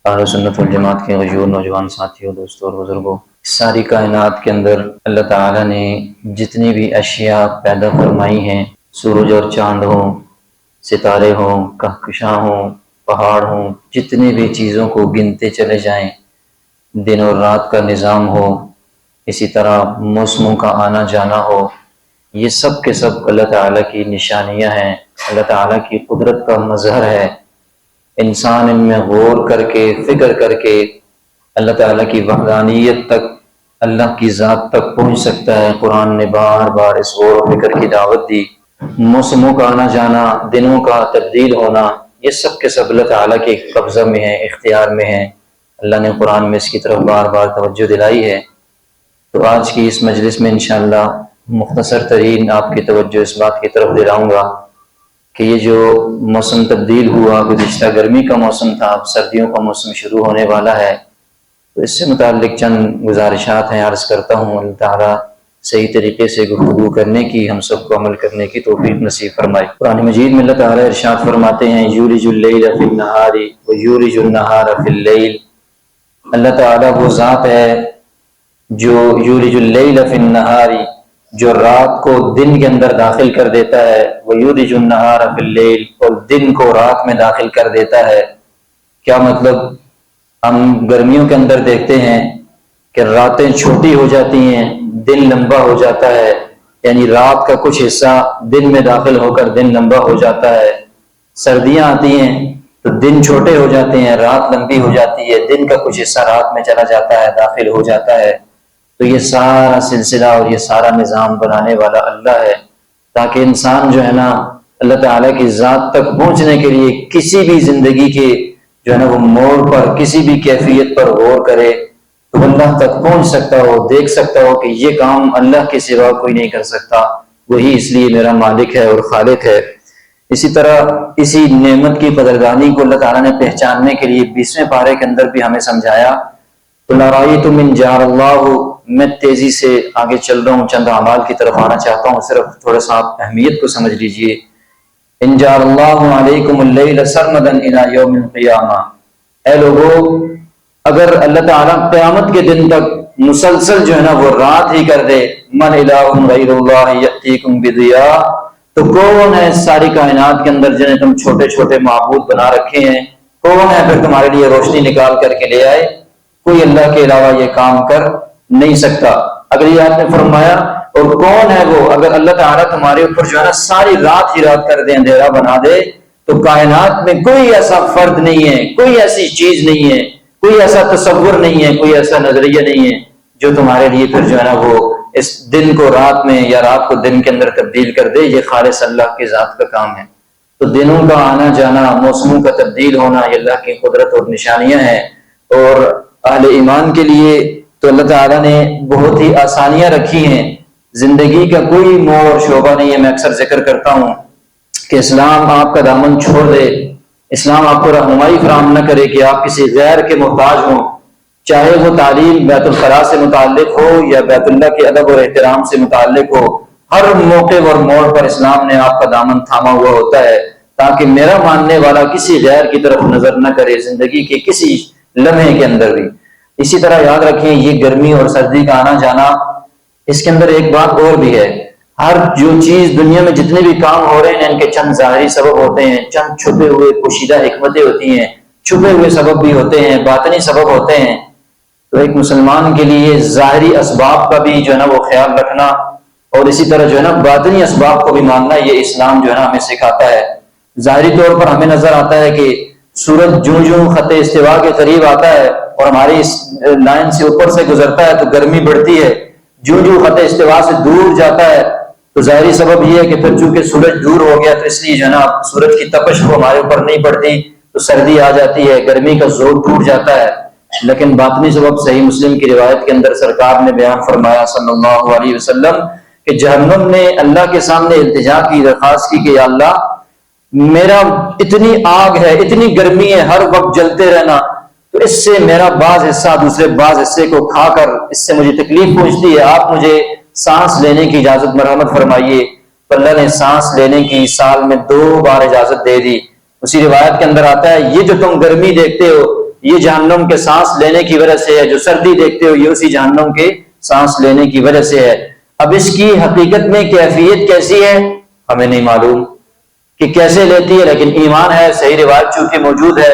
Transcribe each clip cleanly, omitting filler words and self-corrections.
اہل سنت والجماعت کے غیور نوجوان ساتھیوں، دوستوں اور بزرگوں، ساری کائنات کے اندر اللہ تعالیٰ نے جتنی بھی اشیاء پیدا فرمائی ہیں، سورج اور چاند ہوں، ستارے ہوں، کہکشاں ہوں، پہاڑ ہوں، جتنی بھی چیزوں کو گنتے چلے جائیں، دن اور رات کا نظام ہو، اسی طرح موسموں کا آنا جانا ہو، یہ سب کے سب اللہ تعالیٰ کی نشانیاں ہیں، اللہ تعالیٰ کی قدرت کا مظہر ہے۔ انسان ان میں غور کر کے، فکر کر کے اللہ تعالیٰ کی وحدانیت تک، اللہ کی ذات تک پہنچ سکتا ہے۔ قرآن نے بار بار اس غور و فکر کی دعوت دی۔ موسموں کا آنا جانا، دنوں کا تبدیل ہونا، یہ سب کے سب اللہ تعالیٰ کے قبضہ میں ہے، اختیار میں ہے۔ اللہ نے قرآن میں اس کی طرف بار بار توجہ دلائی ہے۔ تو آج کی اس مجلس میں انشاءاللہ مختصر ترین آپ کی توجہ اس بات کی طرف دلاؤں گا کہ یہ جو موسم تبدیل ہوا، گزشتہ گرمی کا موسم تھا، اب سردیوں کا موسم شروع ہونے والا ہے، تو اس سے متعلق چند گزارشات ہیں، عرض کرتا ہوں۔ اللہ تعالیٰ صحیح طریقے سے گفتگو کرنے کی، ہم سب کو عمل کرنے کی توفیق نصیب فرمائے۔ قرآن مجید میں اللہ تعالیٰ ارشاد فرماتے ہیں، یولج اللیل فی النہار ویولج النہار فی اللیل۔ اللہ تعالیٰ وہ ذات ہے جو یولج اللیل فی النہار، جو رات کو دن کے اندر داخل کر دیتا ہے، ویولج النہار فی اللیل، اور دن کو رات میں داخل کر دیتا ہے۔ کیا مطلب؟ ہم گرمیوں کے اندر دیکھتے ہیں کہ راتیں چھوٹی ہو جاتی ہیں، دن لمبا ہو جاتا ہے، یعنی رات کا کچھ حصہ دن میں داخل ہو کر دن لمبا ہو جاتا ہے۔ سردیاں آتی ہیں تو دن چھوٹے ہو جاتے ہیں، رات لمبی ہو جاتی ہے، دن کا کچھ حصہ رات میں چلا جاتا ہے، داخل ہو جاتا ہے۔ تو یہ سارا سلسلہ اور یہ سارا نظام بنانے والا اللہ ہے، تاکہ انسان جو ہے نا اللہ تعالیٰ کی ذات تک پہنچنے کے لیے کسی بھی زندگی کے جو ہے نا وہ موڑ پر، کسی بھی کیفیت پر غور کرے تو اللہ تک پہنچ سکتا ہو، دیکھ سکتا ہو کہ یہ کام اللہ کے سوا کوئی نہیں کر سکتا، وہی اس لیے میرا مالک ہے اور خالق ہے۔ اسی طرح اسی نعمت کی قدردانی کو اللہ تعالیٰ نے پہچاننے کے لیے 20ویں پارے کے اندر بھی ہمیں سمجھایا۔ قُلْ أَرَأَيْتُمْ إِنْ جَعَلَ اللَّهُ، میں تیزی سے آگے چل رہا ہوں، چند اعمال کی طرف آنا چاہتا ہوں، صرف تھوڑا سا آپ اہمیت کو سمجھ لیجئے۔ إِنْ جَعَلَ اللَّهُ عَلَيْكُمُ اللَّيْلَ سَرْمَدًا إِلَى يَوْمِ الْقِيَامَةِ، اے لوگو، اگر اللہ تعالیٰ قیامت کے دن تک مسلسل جو ہے نا وہ رات ہی کر دے، مَنْ إِلَٰهٌ غَيْرُ اللَّهِ يَأْتِيكُمْ بِضِيَاءٍ، تو کون ہے ساری کائنات کے اندر جنہیں تم چھوٹے چھوٹے معبود بنا رکھے ہیں، کون ہے پھر تمہارے لیے روشنی نکال کر کے لے آئے؟ کوئی اللہ کے علاوہ یہ کام کر نہیں سکتا۔ اگر یہ آپ نے فرمایا اور کون ہے وہ، اگر اللہ تعالیٰ تمہارے اوپر جو ہے نا ساری رات ہی رات کر دے، اندھیرا بنا دے، تو کائنات میں کوئی ایسا فرد نہیں ہے، کوئی ایسی چیز نہیں ہے، کوئی ایسا تصور نہیں ہے، کوئی ایسا نظریہ نہیں ہے جو تمہارے لیے پھر جو ہے نا وہ اس دن کو رات میں یا رات کو دن کے اندر تبدیل کر دے۔ یہ خالص اللہ کی ذات کا کام ہے۔ تو دنوں کا آنا جانا، موسموں کا تبدیل ہونا، یہ اللہ کی قدرت اور نشانیاں ہیں۔ اور اہل ایمان کے لیے تو اللہ تعالیٰ نے بہت ہی آسانیاں رکھی ہیں، زندگی کا کوئی موڑ اور شعبہ نہیں ہے۔ میں اکثر ذکر کرتا ہوں کہ اسلام آپ کا دامن چھوڑ دے، اسلام آپ کو رہنمائی فراہم نہ کرے کہ آپ کسی غیر کے محتاج ہوں، چاہے وہ تعلیم بیت الخلاء سے متعلق ہو یا بیت اللہ کے ادب اور احترام سے متعلق ہو، ہر موقع اور موڑ پر اسلام نے آپ کا دامن تھاما ہوا ہوتا ہے، تاکہ میرا ماننے والا کسی غیر کی طرف نظر نہ کرے زندگی کے کسی لمحے کے اندر بھی۔ اسی طرح یاد رکھیں، یہ گرمی اور سردی کا آنا جانا، اس کے اندر ایک بات اور بھی ہے، ہر جو چیز دنیا میں جتنے بھی کام ہو رہے ہیں ان کے چند ظاہری سبب ہوتے ہیں، چند چھپے ہوئے پوشیدہ حکمتیں ہوتی ہیں، چھپے ہوئے سبب بھی ہوتے ہیں، باطنی سبب ہوتے ہیں۔ تو ایک مسلمان کے لیے ظاہری اسباب کا بھی جو ہے نا وہ خیال رکھنا، اور اسی طرح جو ہے نا باطنی اسباب کو بھی ماننا، یہ اسلام جو ہے نا ہمیں سکھاتا ہے۔ ظاہری طور پر ہمیں نظر آتا ہے کہ سورج جوں جوں خط استوا کے قریب آتا ہے اور ہماری اس لائن سے اوپر سے گزرتا ہے تو گرمی بڑھتی ہے، جوں جوں خط استوا سے دور جاتا ہے تو ظاہری سبب یہ ہے کہ پھر چونکہ سورج دور ہو گیا تو اس لیے جو ہے نا سورج کی تپش وہ ہمارے اوپر نہیں پڑتی تو سردی آ جاتی ہے، گرمی کا زور ٹوٹ جاتا ہے۔ لیکن باطنی سبب صحیح مسلم کی روایت کے اندر سرکار نے بیان فرمایا صلی اللہ علیہ وسلم کہ جہنم نے اللہ کے سامنے التجا کی، درخواست کی کہ یا اللہ، میرا اتنی آگ ہے، اتنی گرمی ہے، ہر وقت جلتے رہنا، تو اس سے میرا بعض حصہ دوسرے بعض حصے کو کھا کر اس سے مجھے تکلیف پہنچتی ہے، آپ مجھے سانس لینے کی اجازت مرحمت فرمائیے۔ اللہ نے سانس لینے کی سال میں 2 بار اجازت دے دی۔ اسی روایت کے اندر آتا ہے، یہ جو تم گرمی دیکھتے ہو یہ جہنم کے سانس لینے کی وجہ سے ہے، جو سردی دیکھتے ہو یہ اسی جہنم کے سانس لینے کی وجہ سے ہے۔ اب اس کی حقیقت میں کیفیت کیسی ہے ہمیں نہیں معلوم کہ کیسے لیتی ہے، لیکن ایمان ہے، صحیح روایت چونکہ موجود ہے،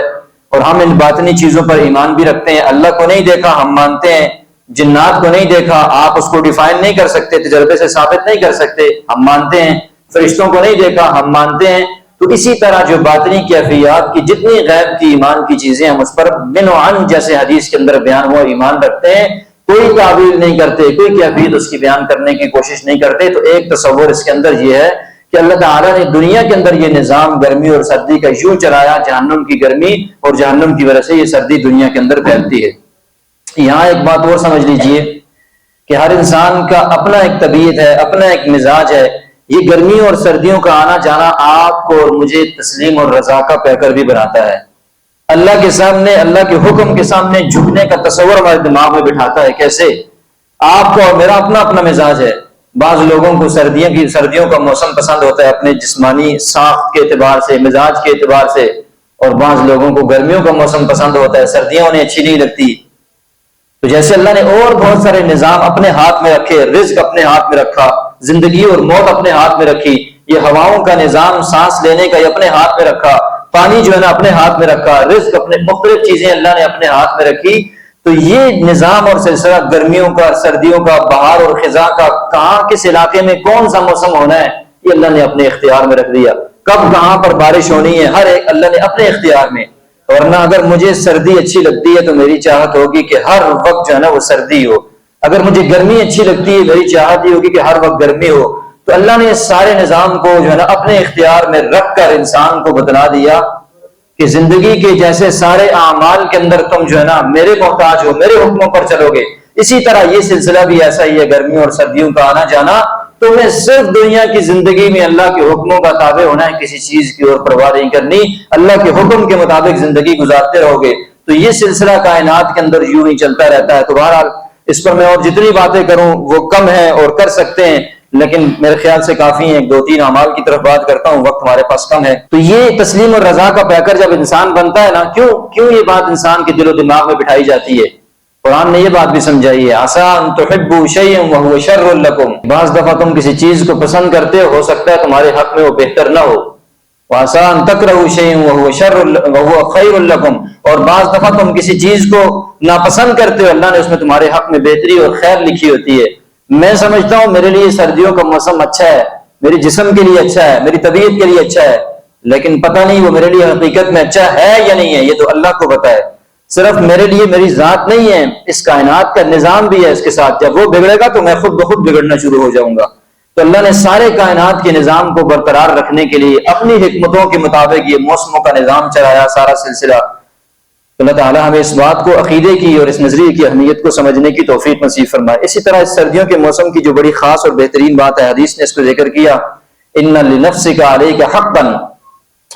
اور ہم ان باطنی چیزوں پر ایمان بھی رکھتے ہیں۔ اللہ کو نہیں دیکھا ہم مانتے ہیں، جنات کو نہیں دیکھا، آپ اس کو ڈیفائن نہیں کر سکتے، تجربے سے ثابت نہیں کر سکتے، ہم مانتے ہیں۔ فرشتوں کو نہیں دیکھا ہم مانتے ہیں۔ تو اسی طرح جو باطنی کیفیات کی جتنی غیب کی ایمان کی چیزیں ہم اس پر من و عن جیسے حدیث کے اندر بیان ہوا ایمان رکھتے ہیں، کوئی تعویل نہیں کرتے، کوئی کیفیت اس کی بیان کرنے کی کوشش نہیں کرتے۔ تو ایک تصور اس کے اندر یہ ہے کہ اللہ تعالیٰ نے دنیا کے اندر یہ نظام گرمی اور سردی کا یوں چلایا، جہنم کی گرمی اور جہنم کی وجہ سے یہ سردی دنیا کے اندر پھیلتی ہے۔ یہاں ایک بات اور سمجھ لیجئے کہ ہر انسان کا اپنا ایک طبیعت ہے، اپنا ایک مزاج ہے۔ یہ گرمی اور سردیوں کا آنا جانا آپ کو اور مجھے تسلیم اور رضا کا پیکر بھی بناتا ہے۔ اللہ کے سامنے، اللہ کے حکم کے سامنے جھکنے کا تصور ہمارے دماغ میں بٹھاتا ہے۔ کیسے؟ آپ کو اور میرا اپنا اپنا مزاج ہے۔ بعض لوگوں کو سردیوں کا موسم پسند ہوتا ہے اپنے جسمانی ساخت کے اعتبار سے، مزاج کے اعتبار سے، اور بعض لوگوں کو گرمیوں کا موسم پسند ہوتا ہے، سردیاں انہیں اچھی نہیں لگتی۔ تو جیسے اللہ نے اور بہت سارے نظام اپنے ہاتھ میں رکھے، رزق اپنے ہاتھ میں رکھا، زندگی اور موت اپنے ہاتھ میں رکھی، یہ ہواؤں کا نظام سانس لینے کا یہ اپنے ہاتھ میں رکھا، پانی جو ہے نا اپنے ہاتھ میں رکھا، رزق اپنے، مختلف چیزیں اللہ نے اپنے ہاتھ میں رکھی۔ تو یہ نظام اور سلسلہ گرمیوں کا، سردیوں کا، بہار اور خزاں کا، کہاں کس علاقے میں کون سا موسم ہونا ہے یہ اللہ نے اپنے اختیار میں رکھ دیا۔ کب کہاں پر بارش ہونی ہے ہر ایک اللہ نے اپنے اختیار میں۔ ورنہ اگر مجھے سردی اچھی لگتی ہے تو میری چاہت ہوگی کہ ہر وقت جو ہے نا وہ سردی ہو، اگر مجھے گرمی اچھی لگتی ہے میری چاہت یہ ہوگی کہ ہر وقت گرمی ہو۔ تو اللہ نے اس سارے نظام کو جو ہے نا اپنے اختیار میں رکھ کر انسان کو بتلا دیا کہ زندگی کے جیسے سارے اعمال کے اندر تم جو ہے نا میرے محتاج ہو، میرے حکموں پر چلو گے، اسی طرح یہ سلسلہ بھی ایسا ہی ہے، گرمیوں اور سردیوں کا آنا جانا۔ تمہیں صرف دنیا کی زندگی میں اللہ کے حکموں کا تابع ہونا ہے، کسی چیز کی اور پرواہ نہیں کرنی، اللہ کے حکم کے مطابق زندگی گزارتے رہو گے۔ تو یہ سلسلہ کائنات کے اندر یوں ہی چلتا رہتا ہے۔ تو بہرحال اس پر میں اور جتنی باتیں کروں وہ کم ہیں اور کر سکتے ہیں، لیکن میرے خیال سے کافی ہیں۔ ایک دو تین اعمال کی طرف بات کرتا ہوں، وقت ہمارے پاس کم ہے۔ تو یہ تسلیم اور رضا کا پیکر جب انسان بنتا ہے نا، کیوں یہ بات انسان کے دل و دماغ میں بٹھائی جاتی ہے؟ قرآن نے یہ بات بھی سمجھائی ہے، عسیٰ ان تحبوا شیئا وہو شر لکم، بعض دفعہ تم کسی چیز کو پسند کرتے ہو سکتا ہے تمہارے حق میں وہ بہتر نہ ہو، وعسیٰ ان تکرہوا شیئا وہو خیر لکم، اور بعض دفعہ تم کسی چیز کو ناپسند کرتے ہو، اللہ نے اس میں تمہارے حق میں بہتری اور خیر لکھی ہوتی ہے۔ میں سمجھتا ہوں میرے لیے سردیوں کا موسم اچھا ہے، میرے جسم کے لیے اچھا ہے، میری طبیعت کے لیے اچھا ہے، لیکن پتہ نہیں وہ میرے لیے حقیقت میں اچھا ہے یا نہیں ہے، یہ تو اللہ کو پتہ ہے۔ صرف میرے لیے میری ذات نہیں ہے، اس کائنات کا نظام بھی ہے اس کے ساتھ، جب وہ بگڑے گا تو میں خود بخود بگڑنا شروع ہو جاؤں گا۔ تو اللہ نے سارے کائنات کے نظام کو برقرار رکھنے کے لیے اپنی حکمتوں کے مطابق یہ موسموں کا نظام چلایا، سارا سلسلہ۔ اللہ تعالیٰ ہمیں اس بات کو عقیدے کی اور اس نظریے کی اہمیت کو سمجھنے کی توفیق نصیب فرمائے۔ اسی طرح اس سردیوں کے موسم کی جو بڑی خاص اور بہترین بات ہے، حدیث نے اس کو ذکر کیا، ان لنفسک علیک حقا،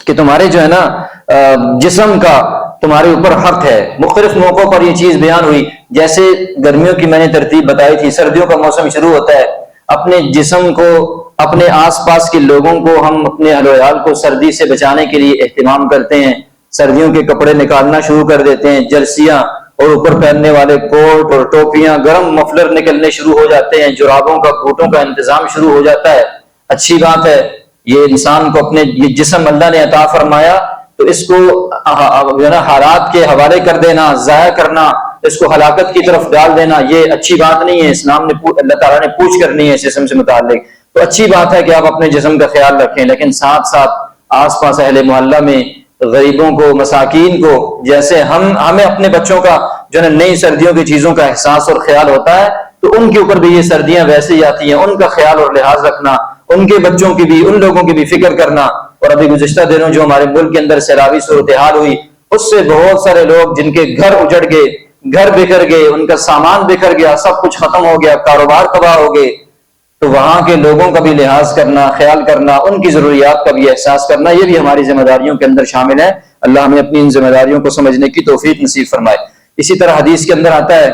کہ تمہارے جو ہے نا جسم کا تمہارے اوپر حق ہے۔ مختلف موقعوں پر یہ چیز بیان ہوئی، جیسے گرمیوں کی میں نے ترتیب بتائی تھی، سردیوں کا موسم شروع ہوتا ہے، اپنے جسم کو، اپنے آس پاس کے لوگوں کو، ہم اپنے اہل و عیال کو سردی سے بچانے کے لیے اہتمام کرتے ہیں، سردیوں کے کپڑے نکالنا شروع کر دیتے ہیں، جرسیاں اور اوپر پہننے والے کوٹ اور ٹوپیاں، گرم مفلر نکلنے شروع ہو جاتے ہیں، جرابوں کا، بوٹوں کا انتظام شروع ہو جاتا ہے۔ اچھی بات ہے، یہ انسان کو اپنے یہ جسم اللہ نے عطا فرمایا، تو اس کو حالات کے حوالے کر دینا، ضائع کرنا، اس کو ہلاکت کی طرف ڈال دینا، یہ اچھی بات نہیں ہے۔ اسلام نے، اللہ تعالیٰ نے پوچھ کرنی ہے اس جسم سے متعلق، تو اچھی بات ہے کہ آپ اپنے جسم کا خیال رکھیں، لیکن ساتھ ساتھ آس پاس اہل محلہ میں غریبوں کو، مساکین کو، جیسے ہمیں اپنے بچوں کا جو ہے نئی سردیوں کی چیزوں کا احساس اور خیال ہوتا ہے، تو ان کے اوپر بھی یہ سردیاں ویسے ہی آتی ہیں، ان کا خیال اور لحاظ رکھنا، ان کے بچوں کی بھی، ان لوگوں کی بھی فکر کرنا۔ اور ابھی گزشتہ دنوں جو ہمارے ملک کے اندر سیلابی صورتحال ہوئی، اس سے بہت سارے لوگ جن کے گھر اجڑ گئے، گھر بکھر گئے، ان کا سامان بکھر گیا، سب کچھ ختم ہو گیا، کاروبار تباہ ہو گئے، تو وہاں کے لوگوں کا بھی لحاظ کرنا، خیال کرنا، ان کی ضروریات کا بھی احساس کرنا، یہ بھی ہماری ذمہ داریوں کے اندر شامل ہے۔ اللہ ہمیں اپنی ان ذمہ داریوں کو سمجھنے کی توفیق نصیب فرمائے۔ اسی طرح حدیث کے اندر آتا ہے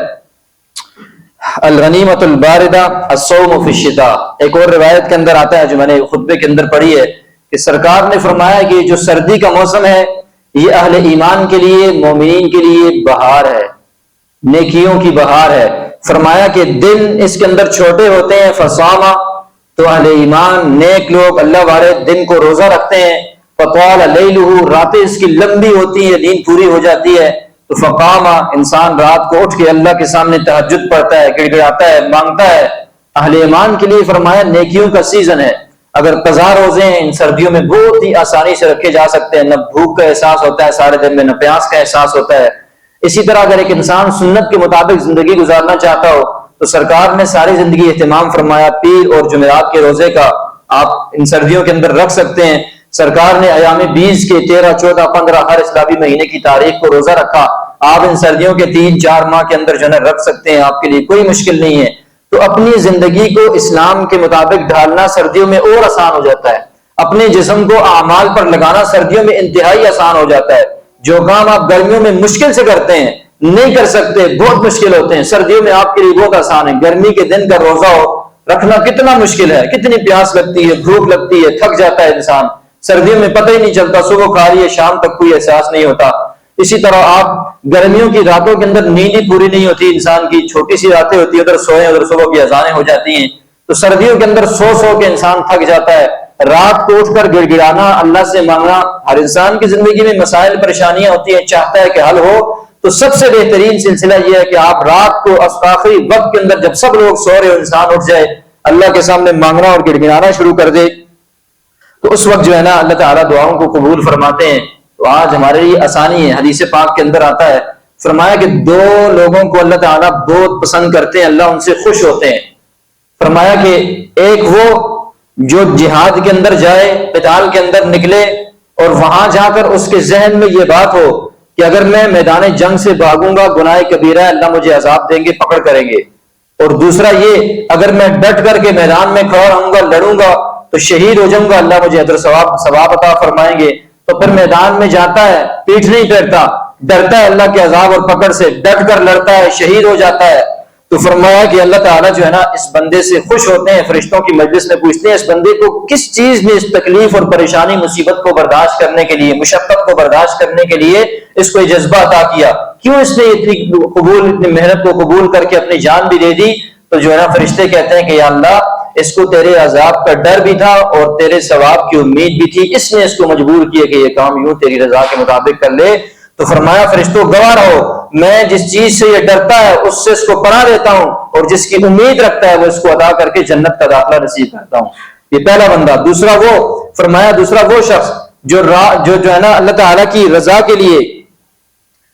الغنیمۃ الباردہ الصوم فی الشتاء، ایک اور روایت کے اندر آتا ہے جو میں نے خطبے کے اندر پڑھی ہے، کہ سرکار نے فرمایا کہ جو سردی کا موسم ہے یہ اہل ایمان کے لیے، مومنین کے لیے بہار ہے، نیکیوں کی بہار ہے۔ فرمایا کہ دن اس کے اندر چھوٹے ہوتے ہیں، فصامہ، تو اہل ایمان نیک لوگ اللہ والے دن کو روزہ رکھتے ہیں، فطال لیلہ، راتیں اس کی لمبی ہوتی ہیں، نیند پوری ہو جاتی ہے، تو فقامہ، انسان رات کو اٹھ کے اللہ کے سامنے تہجد پڑھتا ہے، گڑ گڑاتا ہے، مانگتا ہے۔ اہل ایمان کے لیے فرمایا نیکیوں کا سیزن ہے۔ اگر قضا روزے ہیں ان سردیوں میں بہت ہی آسانی سے رکھے جا سکتے ہیں، نہ بھوک کا احساس ہوتا ہے سارے دن میں، نہ پیاس کا احساس ہوتا ہے۔ اسی طرح اگر ایک انسان سنت کے مطابق زندگی گزارنا چاہتا ہو تو سرکار نے ساری زندگی اہتمام فرمایا پیر اور جمعرات کے روزے کا، آپ ان سردیوں کے اندر رکھ سکتے ہیں۔ سرکار نے ایام 20 کے 13، 14، 15 ہر اسلامی مہینے کی تاریخ کو روزہ رکھا۔ آپ ان سردیوں کے 3-4 ماہ کے اندر جو ہے رکھ سکتے ہیں، آپ کے لیے کوئی مشکل نہیں ہے۔ تو اپنی زندگی کو اسلام کے مطابق ڈھالنا سردیوں میں اور آسان ہو جاتا ہے، اپنے جسم کو اعمال پر لگانا سردیوں میں انتہائی آسان ہو جاتا ہے۔ جو کام آپ گرمیوں میں مشکل سے کرتے ہیں، نہیں کر سکتے، بہت مشکل ہوتے ہیں، سردیوں میں آپ کے لیے بہت آسان ہے۔ گرمی کے دن کا روزہ ہو رکھنا کتنا مشکل ہے، کتنی پیاس لگتی ہے، بھوک لگتی ہے، تھک جاتا ہے انسان۔ سردیوں میں پتہ ہی نہیں چلتا، صبح کھا رہی ہے شام تک کوئی احساس نہیں ہوتا۔ اسی طرح آپ گرمیوں کی راتوں کے اندر نیند ہی پوری نہیں ہوتی انسان کی، چھوٹی سی راتیں ہوتی ہیں، ادھر سوئیں ادھر صبح کی اذانیں ہو جاتی ہیں۔ تو سردیوں کے اندر سو کے انسان تھک جاتا ہے۔ رات کو اٹھ کر گڑ گڑانا، اللہ سے مانگنا، ہر انسان کی زندگی میں مسائل پریشانیاں ہوتی ہیں، چاہتا ہے کہ حل ہو، تو سب سے بہترین سلسلہ یہ ہے کہ آپ رات کو آخری وقت کے اندر جب سب لوگ سو رہے ہو، انسان اٹھ جائے، اللہ کے سامنے مانگنا اور گڑ گڑانا شروع کر دے، تو اس وقت جو ہے نا اللہ تعالیٰ دعاؤں کو قبول فرماتے ہیں۔ تو آج ہمارے لیے آسانی ہے۔ حدیث پاک کے اندر آتا ہے، فرمایا کہ 2 لوگوں کو اللہ تعالیٰ بہت پسند کرتے ہیں، اللہ ان سے خوش ہوتے ہیں۔ فرمایا کہ ایک وہ جو جہاد کے اندر جائے، قتال کے اندر نکلے، اور وہاں جا کر اس کے ذہن میں یہ بات ہو کہ اگر میں میدان جنگ سے بھاگوں گا گناہ کبیرہ ہے، اللہ مجھے عذاب دیں گے، پکڑ کریں گے۔ اور دوسرا یہ، اگر میں ڈٹ کر کے میدان میں کھڑا رہوں گا، لڑوں گا تو شہید ہو جاؤں گا، اللہ مجھے اجر ثواب عطا فرمائیں گے۔ تو پھر میدان میں جاتا ہے، پیٹھ نہیں پھیرتا، ڈرتا ہے اللہ کے عذاب اور پکڑ سے، ڈٹ کر لڑتا ہے، شہید ہو جاتا ہے۔ تو فرمایا کہ اللہ تعالیٰ جو ہے نا اس بندے سے خوش ہوتے ہیں، فرشتوں کی مجلس میں پوچھتے ہیں اس بندے کو کس چیز نے اس تکلیف اور پریشانی مصیبت کو برداشت کرنے کے لیے، مشقت کو برداشت کرنے کے لیے اس کو یہ جذبہ عطا کیا، کیوں اس نے اتنی محنت کو قبول کر کے اپنی جان بھی دے دی۔ تو جو ہے نا فرشتے کہتے ہیں کہ یا اللہ، اس کو تیرے عذاب کا ڈر بھی تھا اور تیرے ثواب کی امید بھی تھی، اس نے اس کو مجبور کیا کہ یہ کام یوں تیری رضا کے مطابق کر لے۔ تو فرمایا فرشتوں گواہ رہو، میں جس چیز سے یہ ڈرتا ہے اس سے اس کو پناہ دیتا ہوں، اور جس کی امید رکھتا ہے وہ اس کو ادا کر کے جنت کا داخلہ نصیب کرتا ہوں۔ یہ پہلا بندہ۔ دوسرا وہ، فرمایا دوسرا وہ شخص جو ہے نا اللہ تعالیٰ کی رضا کے لیے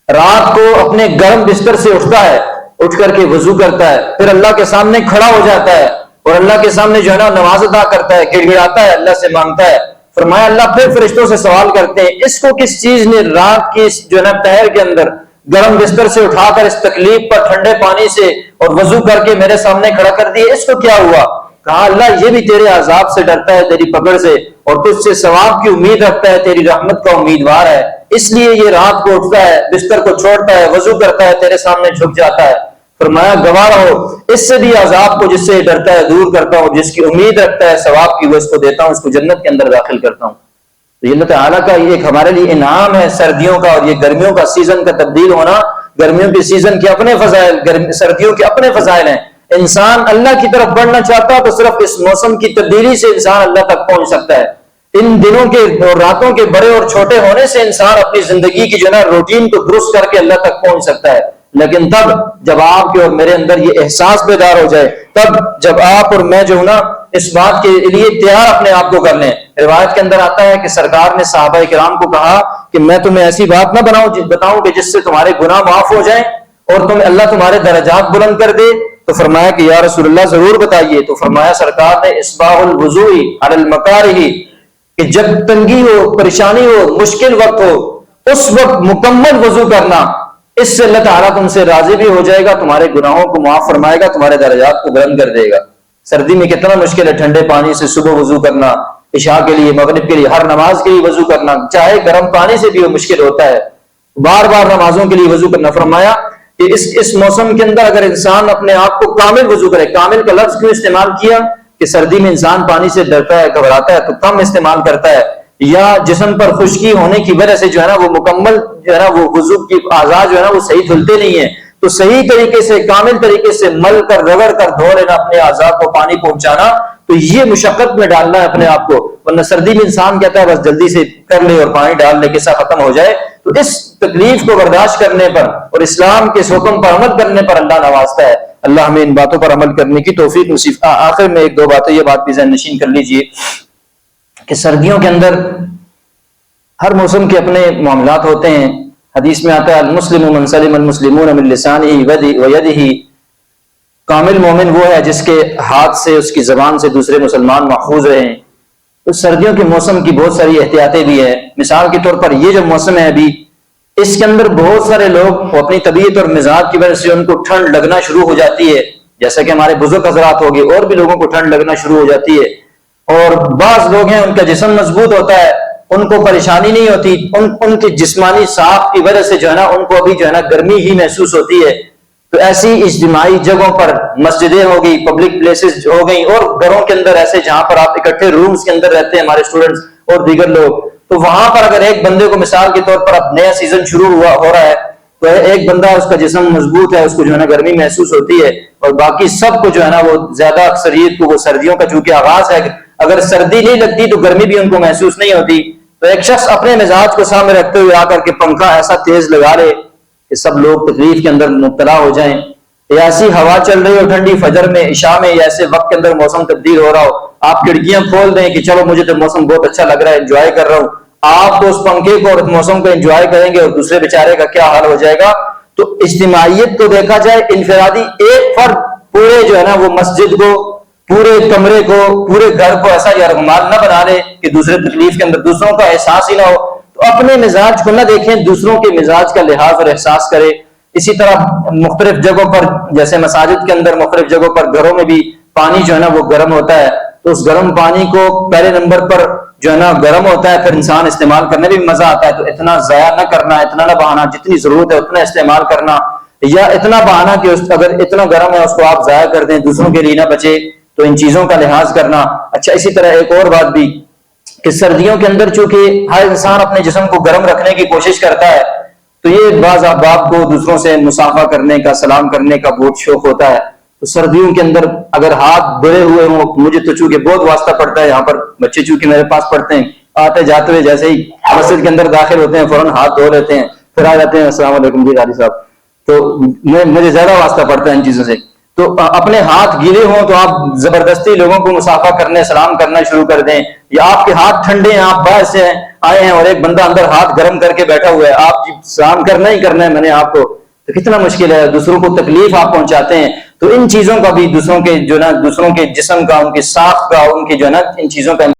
رات کو اپنے گرم بستر سے اٹھتا ہے، اٹھ کر کے وضو کرتا ہے، پھر اللہ کے سامنے کھڑا ہو جاتا ہے اور اللہ کے سامنے جو ہے نا نماز ادا کرتا ہے، گڑ گڑاتا ہے، اللہ سے مانگتا ہے۔ فرمایا اللہ پھر فرشتوں سے سوال کرتے ہیں اس کو کس چیز نے رات کی جو ہے نا پہر کے اندر گرم بستر سے اٹھا کر اس تکلیف پر ٹھنڈے پانی سے اور وضو کر کے میرے سامنے کھڑا کر دیا، اس کو کیا ہوا؟ کہا اللہ یہ بھی تیرے عذاب سے ڈرتا ہے، تیری پکڑ سے، اور تجھ سے ثواب کی امید رکھتا ہے، تیری رحمت کا امیدوار ہے، اس لیے یہ رات کو اٹھتا ہے، بستر کو چھوڑتا ہے، وضو کرتا ہے، تیرے سامنے جھک جاتا ہے۔ فرمایا گواہ رہو، اس سے بھی عذاب کو جس سے ڈرتا ہے دور کرتا ہوں، جس کی امید رکھتا ہے ثواب کی وہ اس کو دیتا ہوں، اس کو جنت کے اندر داخل کرتا ہوں۔ تو یہ اللہ تعالیٰ کا یہ ایک ہمارے لیے انعام ہے سردیوں کا، اور یہ گرمیوں کا سیزن کا تبدیل ہونا، گرمیوں کے سیزن کے اپنے فضائل، سردیوں کے اپنے فضائل ہیں۔ انسان اللہ کی طرف بڑھنا چاہتا ہے تو صرف اس موسم کی تبدیلی سے انسان اللہ تک پہنچ سکتا ہے۔ ان دنوں کے اور راتوں کے بڑے اور چھوٹے ہونے سے انسان اپنی زندگی کی جو ہے نا روٹین کو درست کر کے اللہ تک پہنچ سکتا ہے، لیکن تب جب آپ کے اور میرے اندر یہ احساس بیدار ہو جائے، تب جب آپ اور میں جو ہوں نا اس بات کے لیے تیار اپنے آپ کو کر لیں۔ روایت کے اندر آتا ہے کہ سرکار نے صحابہ کرام کو کہا کہ میں تمہیں ایسی بات نہ بتاؤں کہ جس سے تمہارے گناہ معاف ہو جائیں اور اللہ تمہارے درجات بلند کر دے؟ تو فرمایا کہ یا رسول اللہ ضرور بتائیے۔ تو فرمایا سرکار نے اسباغ الوضوء علی المکارہ، کہ جب تنگی ہو، پریشانی ہو، مشکل وقت ہو، اس وقت مکمل وضو کرنا، اس سے اللہ تعالیٰ تم سے راضی بھی ہو جائے گا، تمہارے گناہوں کو معاف فرمائے گا، تمہارے درجات کو بلند کر دے گا۔ سردی میں کتنا مشکل ہے ٹھنڈے پانی سے صبح وضو کرنا، عشاء کے لیے، مغرب کے لیے، ہر نماز کے لیے وضو کرنا، چاہے گرم پانی سے بھی وہ مشکل ہوتا ہے، بار بار نمازوں کے لیے وضو کرنا۔ فرمایا کہ اس موسم کے اندر اگر انسان اپنے آپ کو کامل وضو کرے، کامل کا لفظ کیوں استعمال کیا؟ کہ سردی میں انسان پانی سے ڈرتا ہے، گھبراتا ہے تو کم استعمال کرتا ہے، یا جسم پر خشکی ہونے کی وجہ سے جو ہے نا وہ مکمل جو ہے نا وہ وضو کی اعضاء جو ہے نا وہ صحیح دھلتے نہیں ہیں، تو صحیح طریقے سے کامل طریقے سے مل کر رگڑ کر دھو لینا اپنے اعضاء کو، پانی پہنچانا، تو یہ مشقت میں ڈالنا ہے اپنے آپ کو، ورنہ سردی میں انسان کہتا ہے بس جلدی سے کر لے اور پانی ڈال لے قصہ ختم ہو جائے. تو اس تکلیف کو برداشت کرنے پر اور اسلام کے حکم پر عمل کرنے پر اللہ نوازتا ہے. اللہ ہمیں ان باتوں پر عمل کرنے کی توفیق نصیب. آخر میں ایک دو باتیں، یہ بات بھی ذہن نشین کر لیجئے کہ سردیوں کے اندر ہر موسم کے اپنے معاملات ہوتے ہیں. حدیث میں آتا ہے المسلم من سلم المسلمون من لسانه ویدہ، کامل مومن وہ ہے جس کے ہاتھ سے، اس کی زبان سے دوسرے مسلمان محفوظ رہیں. تو سردیوں کے موسم کی بہت ساری احتیاطیں بھی ہیں. مثال کے طور پر یہ جو موسم ہے ابھی، اس کے اندر بہت سارے لوگ اپنی طبیعت اور مزاج کی وجہ سے ان کو ٹھنڈ لگنا شروع ہو جاتی ہے، جیسا کہ ہمارے بزرگ حضرات ہو گئے، اور بھی لوگوں کو ٹھنڈ لگنا شروع ہو جاتی ہے. اور بعض لوگ ہیں ان کا جسم مضبوط ہوتا ہے، ان کو پریشانی نہیں ہوتی، ان کی جسمانی ساخت کی وجہ سے جو ہے نا ان کو ابھی جو ہے نا گرمی ہی محسوس ہوتی ہے. تو ایسی اجتماعی جگہوں پر، مسجدیں ہو گئی، پبلک پلیسز ہو گئی، اور گھروں کے اندر ایسے جہاں پر آپ اکٹھے رومز کے اندر رہتے ہیں، ہمارے اسٹوڈنٹس اور دیگر لوگ، تو وہاں پر اگر ایک بندے کو مثال کے طور پر اب نیا سیزن شروع ہو رہا ہے، تو ایک بندہ اس کا جسم مضبوط ہے، اس کو جو ہے نا گرمی محسوس ہوتی ہے، اور باقی سب کو جو ہے نا وہ زیادہ اکثریت کو وہ سردیوں کا چونکہ آغاز ہے، اگر سردی نہیں لگتی تو گرمی بھی ان کو محسوس نہیں ہوتی. تو ایک شخص اپنے مزاج کو سامنے رکھتے ہوئے آ کر کے پنکھا ایسا تیز لگا لے کہ سب لوگ تکلیف کے اندر مبتلا ہو جائیں، یا ایسی ہوا چل رہی ہو ٹھنڈی فجر میں، عشاء میں، یا ایسے وقت کے اندر موسم تبدیل ہو رہا ہو، آپ کھڑکیاں کھول دیں کہ چلو مجھے تو موسم بہت اچھا لگ رہا ہے، انجوائے کر رہا ہوں، آپ تو اس پنکھے کو اور اس موسم کو انجوائے کریں گے اور دوسرے بیچارے کا کیا حال ہو جائے گا. تو اجتماعیت کو دیکھا جائے، انفرادی ایک فرد پورے جو ہے نا وہ مسجد کو، پورے کمرے کو، پورے گھر کو ایسا یرغمال نہ بنا لے کہ دوسرے تکلیف کے اندر دوسروں کا احساس ہی نہ ہو. تو اپنے مزاج کو نہ دیکھیں، دوسروں کے مزاج کا لحاظ اور احساس کرے. اسی طرح مختلف جگہوں پر، جیسے مساجد کے اندر، مختلف جگہوں پر، گھروں میں بھی پانی جو ہے نا وہ گرم ہوتا ہے، تو اس گرم پانی کو پہلے نمبر پر جو ہے نا گرم ہوتا ہے، پھر انسان استعمال کرنے میں بھی مزہ آتا ہے. تو اتنا ضائع نہ کرنا، اتنا نہ بہانا، جتنی ضرورت ہے اتنا استعمال کرنا، یا اتنا بہانا کہ اگر اتنا گرم ہے اس کو آپ ضائع کر دیں، دوسروں کے لیے نہ بچے، تو ان چیزوں کا لحاظ کرنا. اچھا، اسی طرح ایک اور بات بھی کہ سردیوں کے اندر چونکہ ہر انسان اپنے جسم کو گرم رکھنے کی کوشش کرتا ہے، تو یہ بعض احباب کو دوسروں سے مصافحہ کرنے کا، سلام کرنے کا بہت شوق ہوتا ہے. تو سردیوں کے اندر اگر ہاتھ دھلے ہوئے ہوں، مجھے تو چونکہ بہت واسطہ پڑتا ہے، یہاں پر بچے چونکہ میرے پاس پڑھتے ہیں، آتے جاتے ہوئے جیسے ہی مسجد کے اندر داخل ہوتے ہیں فوراً ہاتھ دھو لیتے ہیں، پھر آ جاتے ہیں السلام علیکم جی قاری صاحب. تو مجھے زیادہ واسطہ پڑتا ہے ان چیزوں سے. تو اپنے ہاتھ گیلے ہوں تو آپ زبردستی لوگوں کو مصافحہ کرنے، سلام کرنا شروع کر دیں، یا آپ کے ہاتھ ٹھنڈے ہیں، آپ باہر سے آئے ہیں اور ایک بندہ اندر ہاتھ گرم کر کے بیٹھا ہوا ہے، آپ سلام کرنا ہی کرنا ہے میں نے آپ کو، تو کتنا مشکل ہے، دوسروں کو تکلیف آپ پہنچاتے ہیں. تو ان چیزوں کا بھی دوسروں کے جو نا، دوسروں کے جسم کا، ان کی ساخت کا، ان کے جو ہے نا ان چیزوں کا